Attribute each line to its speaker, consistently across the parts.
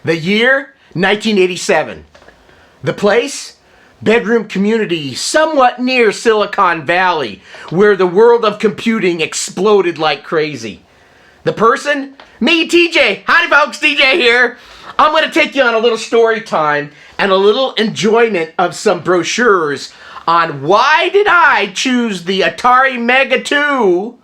Speaker 1: The year, 1987. The place, bedroom community somewhat near Silicon Valley, where the world of computing exploded like crazy. The person, me, TJ. Howdy folks, TJ here. I'm going to take you on a little story time and a little enjoyment of some brochures on why did I choose the Atari Mega 2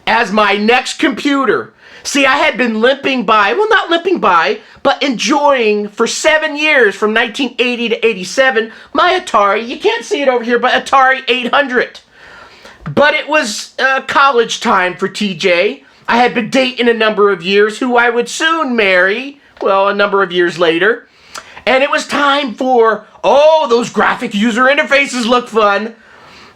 Speaker 1: as my next computer. See, I had been limping by, well, not limping by, but enjoying for 7 years from 1980 to 87 my Atari, you can't see it over here, but Atari 800. But it was college time for TJ. I had been dating a number of years who I would soon marry, well, a number of years later. And it was time for, oh, those graphic user interfaces look fun.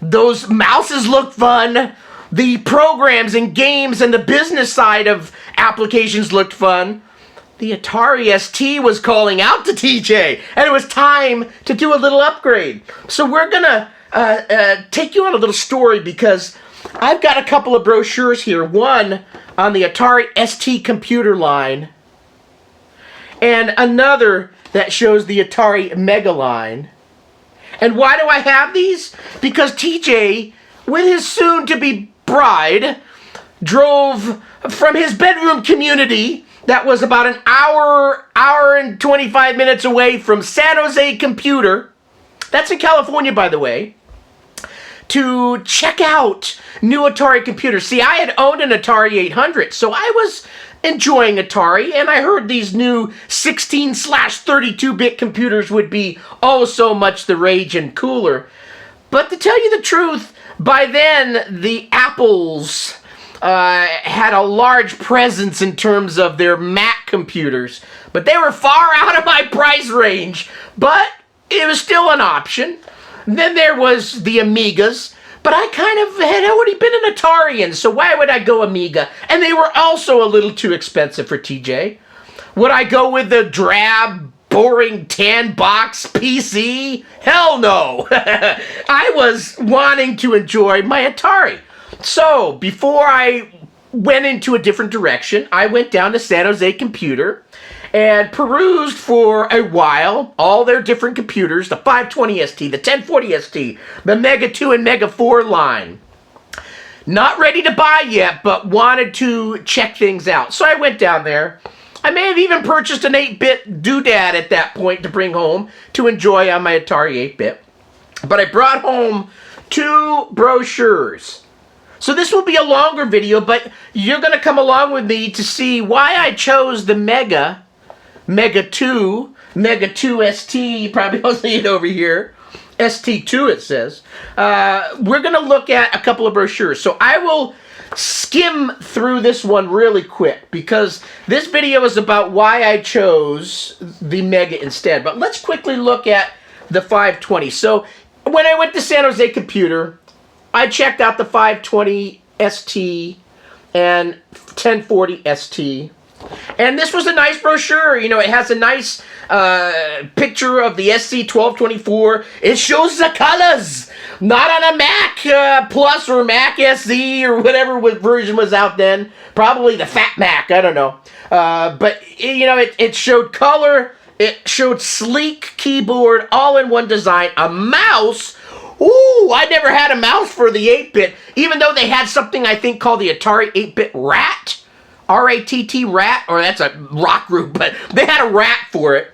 Speaker 1: Those mouses look fun. The programs and games and the business side of applications looked fun. The Atari ST was calling out to TJ, and it was time to do a little upgrade. So we're gonna take you on a little story because I've got a couple of brochures here. One on the Atari ST computer line, and another that shows the Atari Mega line. And why do I have these? Because TJ, with his soon-to-be bride, drove from his bedroom community that was about an hour and 25 minutes away from San Jose Computer, that's in California, by the way, to check out new Atari computers. See, I had owned an Atari 800, so I was enjoying Atari, and I heard these new 16/32-bit computers would be oh so much the rage and cooler. But to tell you the truth, by then, the Apples had a large presence in terms of their Mac computers, but they were far out of my price range, but it was still an option. Then there was the Amigas, but I kind of had already been an Atarian, so why would I go Amiga? And they were also a little too expensive for TJ. Would I go with the drab, boring tan box PC? Hell no. I was wanting to enjoy my Atari. So before I went into a different direction, I went down to San Jose Computer and perused for a while all their different computers, the 520 ST, the 1040 ST, the Mega 2 and Mega 4 line. Not ready to buy yet, but wanted to check things out. So I went down there. I may have even purchased an 8-bit doodad at that point to bring home to enjoy on my Atari 8-bit. But I brought home 2 brochures. So this will be a longer video, but you're going to come along with me to see why I chose the Mega 2, Mega 2 ST, you probably don't see it over here, ST2 it says. We're going to look at a couple of brochures. So I will skim through this one really quick because this video is about why I chose the Mega instead. But let's quickly look at the 520. So when I went to San Jose Computer, I checked out the 520 ST and 1040 ST. And this was a nice brochure. You know, it has a nice picture of the SC1224. It shows the colors. Not on a Mac Plus or Mac SE or whatever version was out then. Probably the Fat Mac, I don't know. But, you know, it showed color. It showed sleek keyboard, all in one design. A mouse. Ooh, I never had a mouse for the 8-bit, even though they had something I think called the Atari 8-bit Rat. R-A-T-T, Rat, or that's a rock group, but they had a rat for it.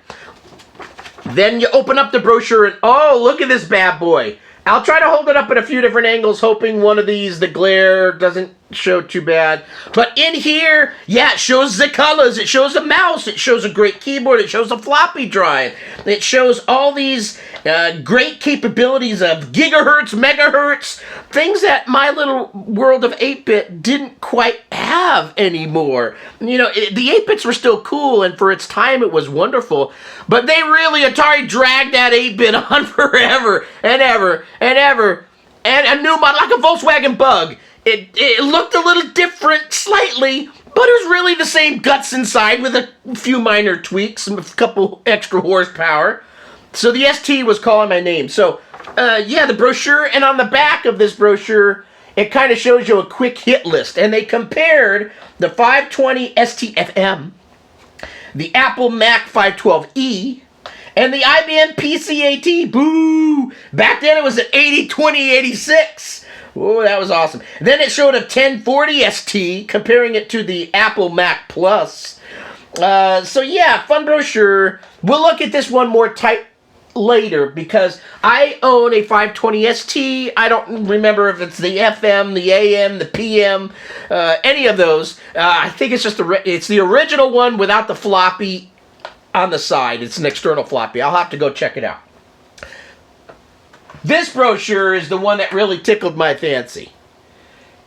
Speaker 1: Then you open up the brochure and, oh, look at this bad boy. I'll try to hold it up at a few different angles, hoping one of these, the glare, doesn't show too bad. But in here, yeah, it shows the colors. It shows a mouse. It shows a great keyboard. It shows a floppy drive. It shows all these great capabilities of gigahertz, megahertz, things that my little world of 8-bit didn't quite have anymore. You know, the 8-bits were still cool, and for its time, it was wonderful. But they really, Atari dragged that 8-bit on forever and ever and ever. And a new model, like a Volkswagen Bug. It looked a little different, slightly, but it was really the same guts inside with a few minor tweaks and a couple extra horsepower. So the ST was calling my name. So, yeah, the brochure, and on the back of this brochure, it kind of shows you a quick hit list. And they compared the 520 STFM the Apple Mac 512E, and the IBM PCAT. Boo! Back then it was an 802086. Oh, that was awesome. Then it showed a 1040 ST, comparing it to the Apple Mac Plus. So yeah, fun brochure. We'll look at this one more tight later because I own a 520 ST. I don't remember if it's the FM, the AM, the PM, any of those. I think it's just it's the original one without the floppy on the side. It's an external floppy. I'll have to go check it out. This brochure is the one that really tickled my fancy.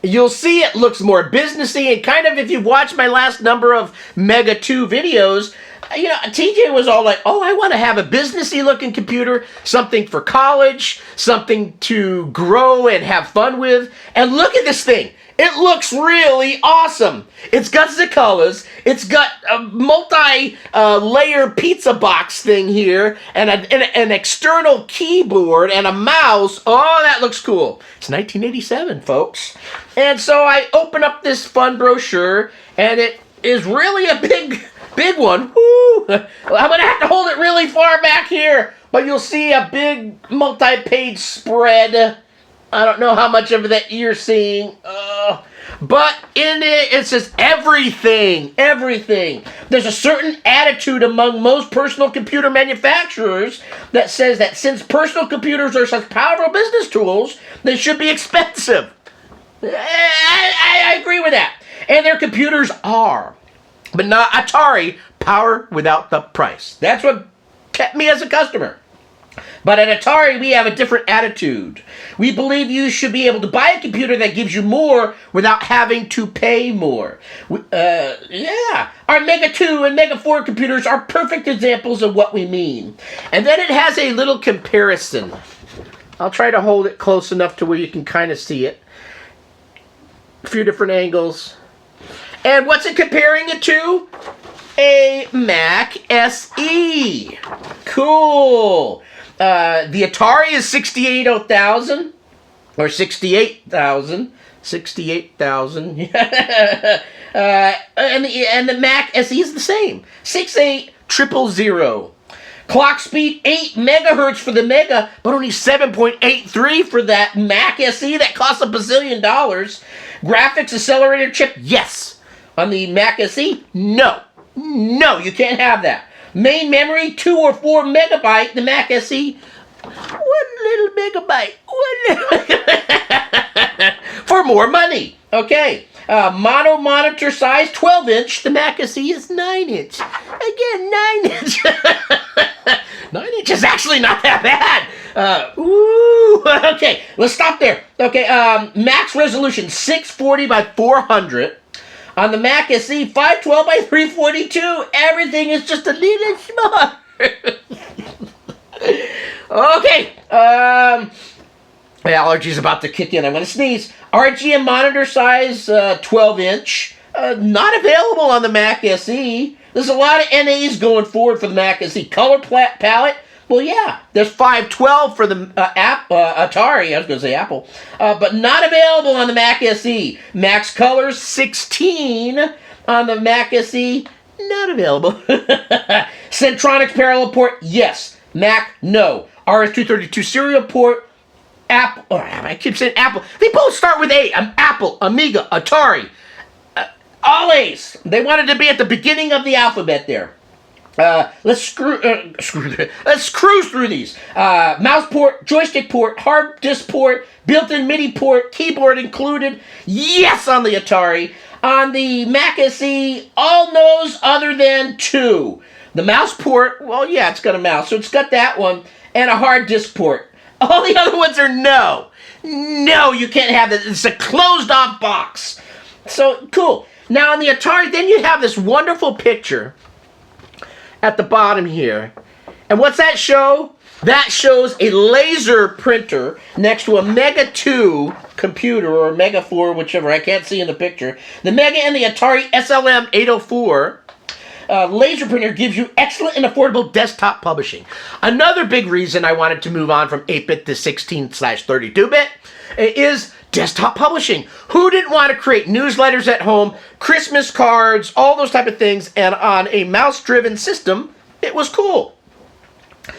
Speaker 1: You'll see it looks more businessy, and kind of if you've watched my last number of Mega 2 videos, you know, TJ was all like, oh, I want to have a businessy looking computer, something for college, something to grow and have fun with. And look at this thing. It looks really awesome. It's got the colors. It's got a multi-layer pizza box thing here, and an external keyboard and a mouse. Oh, that looks cool. It's 1987, folks. And so I open up this fun brochure, and it is really a big one. Woo! I'm going to have to hold it really far back here, but you'll see a big multi-page spread. I don't know how much of that you're seeing, but in it says everything. There's a certain attitude among most personal computer manufacturers that says that since personal computers are such powerful business tools, they should be expensive. I agree with that. And their computers are. But not Atari, power without the price. That's what kept me as a customer. But at Atari, we have a different attitude. We believe you should be able to buy a computer that gives you more without having to pay more. Yeah. Our Mega 2 and Mega 4 computers are perfect examples of what we mean. And then it has a little comparison. I'll try to hold it close enough to where you can kind of see it. A few different angles. And what's it comparing it to? A Mac SE. Cool. The Atari is 68,000 or 68,000. 68,000. And the Mac SE is the same. 68,000. Clock speed 8 megahertz for the Mega, but only 7.83 for that Mac SE that costs $1 bazillion. Graphics accelerator chip, yes. On the Mac SE, no. No, you can't have that. Main memory, 2 or 4 megabyte. The Mac SE, 1 little megabyte. For more money. Okay. Mono monitor size, 12-inch. The Mac SE is 9-inch. Again, 9-inch. 9-inch is actually not that bad. Okay, let's stop there. Okay, max resolution, 640 by 400. On the Mac SE, 512 by 342. Everything is just a little smaller. Okay. My allergy's about to kick in. I'm going to sneeze. RGB monitor size, 12-inch. Not available on the Mac SE. There's a lot of NAs going forward for the Mac SE. Color palette. Well, yeah, there's 512 for the Atari, I was going to say Apple, but not available on the Mac SE. Max Colors, 16 on the Mac SE, not available. Centronics parallel port, yes. Mac, no. RS-232 serial port, Apple, I keep saying Apple. They both start with A. Apple, Amiga, Atari, all A's. They wanted to be at the beginning of the alphabet there. Let's cruise through these. Mouse port, joystick port, hard disk port, built-in MIDI port, keyboard included. Yes, on the Atari. On the Mac SE, all no's other than 2. The mouse port, well, yeah, it's got a mouse, so it's got that one, and a hard disk port. All the other ones are no. No, you can't have that. It's a closed-off box. So, cool. Now, on the Atari, then you have this wonderful picture at the bottom here. And what's that show? That shows a laser printer next to a Mega 2 computer, or Mega 4, whichever. I can't see in the picture. The Mega and the Atari SLM 804 laser printer gives you excellent and affordable desktop publishing. Another big reason I wanted to move on from 8-bit to 16/32-bit is desktop publishing. Who didn't want to create newsletters at home, Christmas cards, all those type of things, and on a mouse-driven system, it was cool.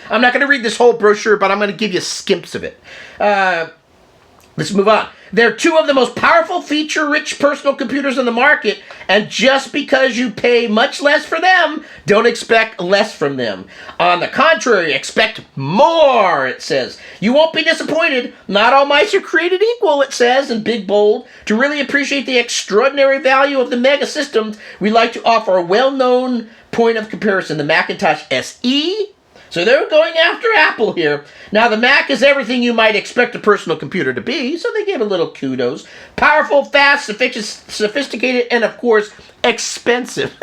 Speaker 1: I'm not going to read this whole brochure, but I'm going to give you skimps of it. Let's move on. They're two of the most powerful, feature-rich personal computers on the market, and just because you pay much less for them, don't expect less from them. On the contrary, expect more, it says. You won't be disappointed. Not all mice are created equal, it says in big bold. To really appreciate the extraordinary value of the Mega systems, we like to offer a well-known point of comparison, the Macintosh SE. So they're going after Apple here. Now, the Mac is everything you might expect a personal computer to be, so they give a little kudos. Powerful, fast, sophisticated, and, of course, expensive.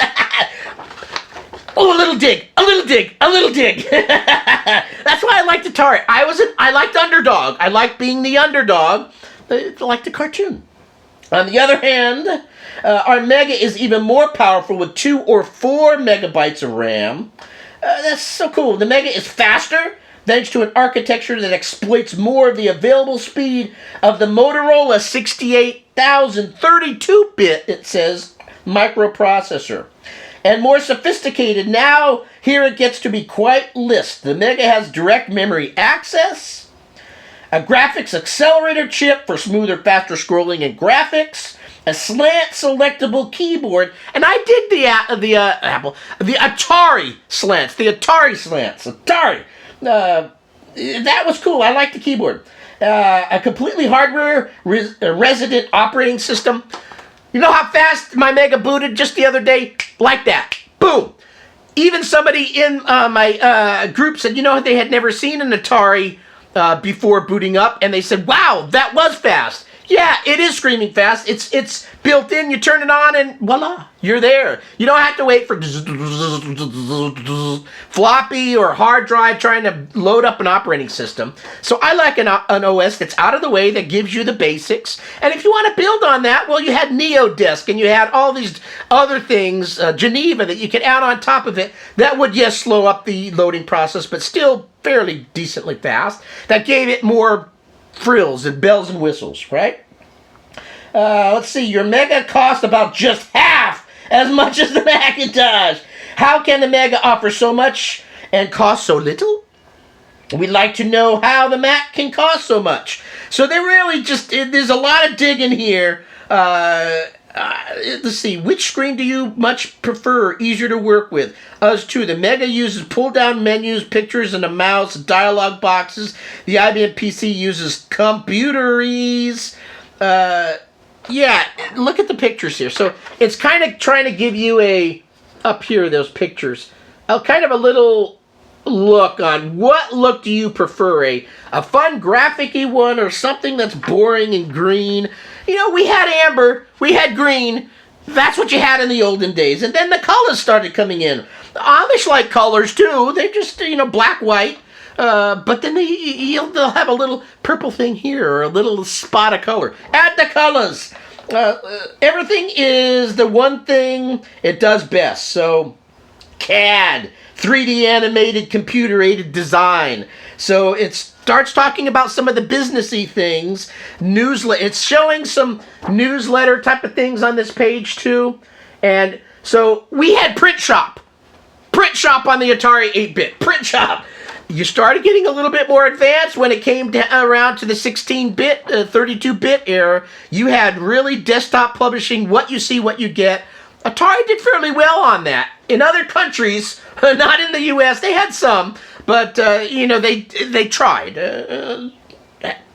Speaker 1: Oh, a little dig, a little dig, a little dig. That's why I liked Atari. I liked Underdog. I liked being the underdog. I liked the cartoon. On the other hand, our Mega is even more powerful with 2 or 4 megabytes of RAM. That's so cool. The Mega is faster, thanks to an architecture that exploits more of the available speed of the Motorola 68,000 32-bit, it says, microprocessor. And more sophisticated. Now, here it gets to be quite list. The Mega has direct memory access, a graphics accelerator chip for smoother, faster scrolling and graphics, a slant selectable keyboard, and I dig the Atari slants, Atari. That was cool. I like the keyboard. A completely hardware resident operating system. You know how fast my Mega booted just the other day? Like that. Boom. Even somebody in my group said, they had never seen an Atari before booting up, and they said, wow, that was fast. Yeah, it is screaming fast. It's built in. You turn it on and voila, you're there. You don't have to wait for floppy or hard drive trying to load up an operating system. So I like an OS that's out of the way, that gives you the basics. And if you want to build on that, well, you had NeoDisk and you had all these other things, Geneva, that you could add on top of it. That would, yes, slow up the loading process, but still fairly decently fast. That gave it more frills and bells and whistles, right? Let's see, your Mega cost about just half as much as the Macintosh. How can the Mega offer so much and cost so little? We'd like to know how the Mac can cost so much. So they really there's a lot of digging here. Let's see, which screen do you much prefer, easier to work with? Us too. The Mega uses pull-down menus, pictures, and a mouse, dialog boxes. The IBM PC uses computeries. Yeah, look at the pictures here. So it's kind of trying to give you up here, those pictures, kind of a little look on what look do you prefer, a fun graphic-y one or something that's boring and green. We had amber, we had green. That's what you had in the olden days. And then the colors started coming in. The Amish like colors too. They're just, black, white. But then they'll have a little purple thing here or a little spot of color. Add the colors. Everything is the one thing it does best. So CAD, 3D animated computer-aided design. So it starts talking about some of the businessy things. It's showing some newsletter type of things on this page too. And so we had print shop on the Atari 8-bit. Print shop. You started getting a little bit more advanced when it came around to the 16-bit, 32-bit era. You had really desktop publishing, what you see, what you get. Atari did fairly well on that. In other countries, not in the U.S., they had some, but they tried.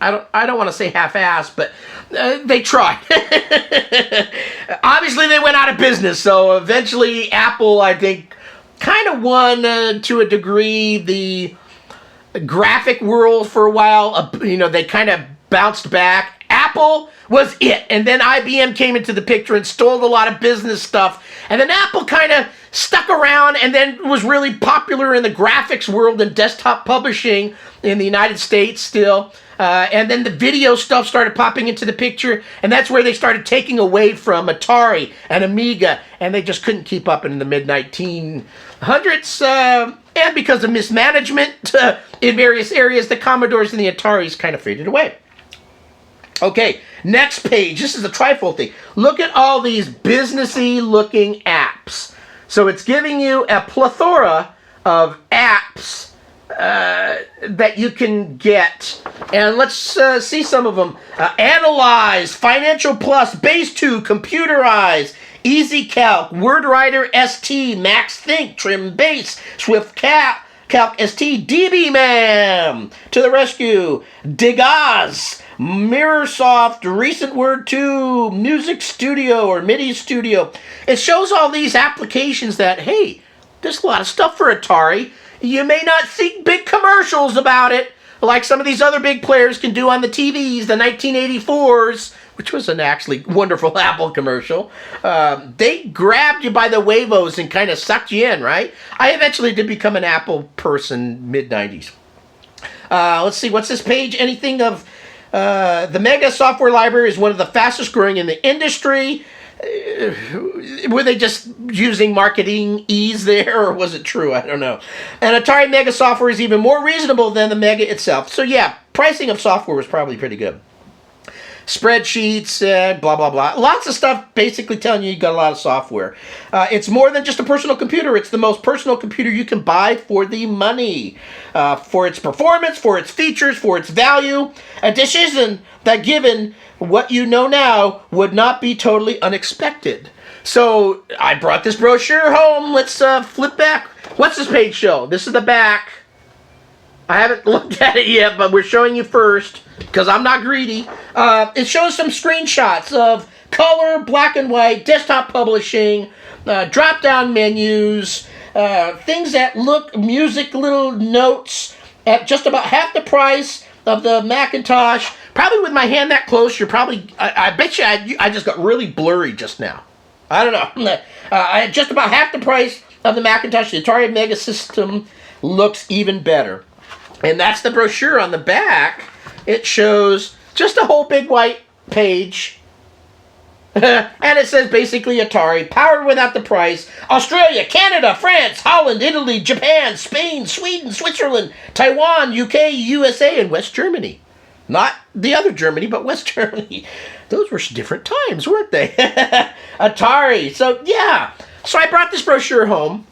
Speaker 1: I don't want to say half-assed, but they tried. Obviously, they went out of business, so eventually Apple, I think, kind of won to a degree the graphic world for a while. They kind of bounced back. Apple was it, and then IBM came into the picture and stole a lot of business stuff, and then Apple kind of stuck around and then was really popular in the graphics world and desktop publishing in the United States still. And then the video stuff started popping into the picture, and that's where they started taking away from Atari and Amiga, and they just couldn't keep up in the mid-1900s. And because of mismanagement in various areas, the Commodores and the Ataris kind of faded away. Okay, next page. This is the trifold thing. Look at all these businessy looking apps. So it's giving you a plethora of apps that you can get. And let's see some of them. Analyze, Financial Plus, Base 2, Computerize, Easy Calc, WordWriter ST, Max Think, Trim Base, Swift Calc ST, DBMAM, to the rescue, Digaz, Mirrorsoft, Recent Word 2, Music Studio or MIDI Studio. It shows all these applications that, hey, there's a lot of stuff for Atari. You may not see big commercials about it, like some of these other big players can do on the TVs, the 1984s, which was an actually wonderful Apple commercial. They grabbed you by the huevos and kind of sucked you in, right? I eventually did become an Apple person mid-90s. Let's see, what's this page? Anything of... the Mega software library is one of the fastest growing in the industry. Were they just using marketing ease there, or was it true? I don't know. And Atari Mega software is even more reasonable than the Mega itself. So yeah, pricing of software was probably pretty good. Spreadsheets, blah, blah, blah. Lots of stuff basically telling you got a lot of software. It's more than just a personal computer. It's the most personal computer you can buy for the money. For its performance, for its features, for its value. A decision that, given what you know now, would not be totally unexpected. So I brought this brochure home. Let's flip back. What's this page show? This is the back. I haven't looked at it yet, but we're showing you first, because I'm not greedy. It shows some screenshots of color, black and white, desktop publishing, drop-down menus, things that look, music, little notes, at just about half the price of the Macintosh. Probably with my hand that close, you're probably, I bet you I just got really blurry just now. I don't know. At just about half the price of the Macintosh, the Atari Mega system looks even better. And that's the brochure. On the back, it shows just a whole big white page. And it says basically Atari, powered without the price. Australia, Canada, France, Holland, Italy, Japan, Spain, Sweden, Switzerland, Taiwan, UK, USA, and West Germany. Not the other Germany, but West Germany. Those were different times, weren't they? Atari. So, yeah. So I brought this brochure home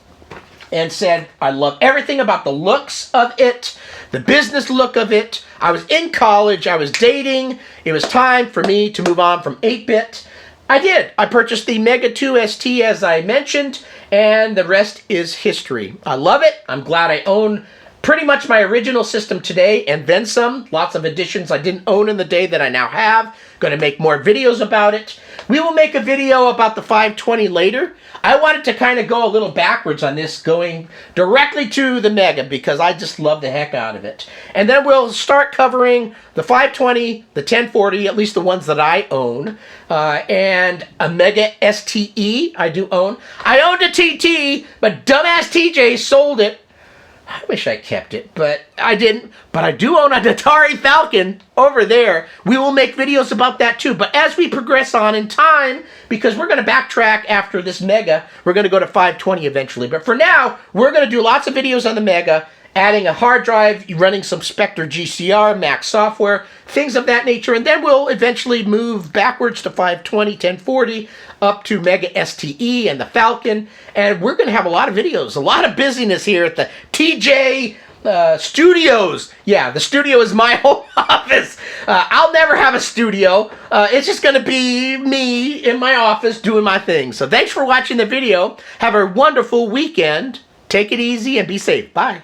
Speaker 1: and said, I love everything about the looks of it, the business look of it. I was in college, I was dating. It was time for me to move on from 8-bit. I did. I purchased the Mega 2 ST, as I mentioned, and the rest is history. I love it. I'm glad I own pretty much my original system today, and then some. Lots of additions I didn't own in the day that I now have. Going to make more videos about it. We will make a video about the 520 later. I wanted to kind of go a little backwards on this, going directly to the Mega, because I just love the heck out of it. And then we'll start covering the 520, the 1040, at least the ones that I own, and a Mega STE I do own. I owned a TT, but dumbass TJ sold it. I wish I kept it, but I didn't. But I do own an Atari Falcon over there. We will make videos about that too. But as we progress on in time, because we're going to backtrack after this Mega, we're going to go to 520 eventually. But for now, we're going to do lots of videos on the Mega, adding a hard drive, running some Spectre GCR, Mac software, things of that nature. And then we'll eventually move backwards to 520, 1040, up to Mega STE and the Falcon. And we're going to have a lot of videos, a lot of busyness here at the TJ Studios. Yeah, the studio is my home office. I'll never have a studio. It's just going to be me in my office doing my thing. So thanks for watching the video. Have a wonderful weekend. Take it easy and be safe. Bye.